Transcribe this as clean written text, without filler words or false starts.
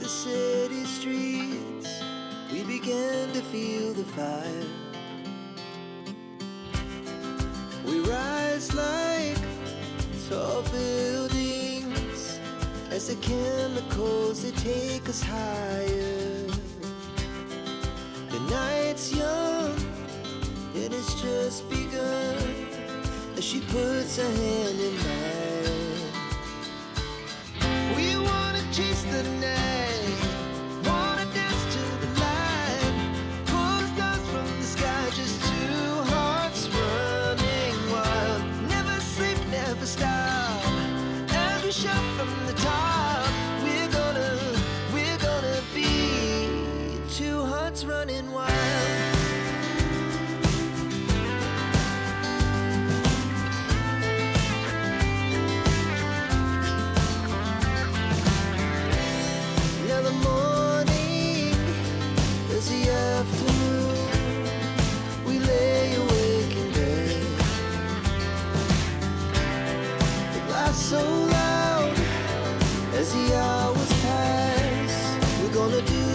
the city streets, we began to feel the fire. We rise like tall buildings as the chemicals, they take us higher. The night's young, and it's just begun as she puts her hand in mine. We wanna chase the night, wanna dance to the light, pull the stars from the sky, just two hearts running wild. Never sleep, never stop, as we shout from the top. We're gonna be two hearts running wild. Now the morning is the afternoon. We lay awake in bed. It laughs so loud as the hours pass. We're gonna do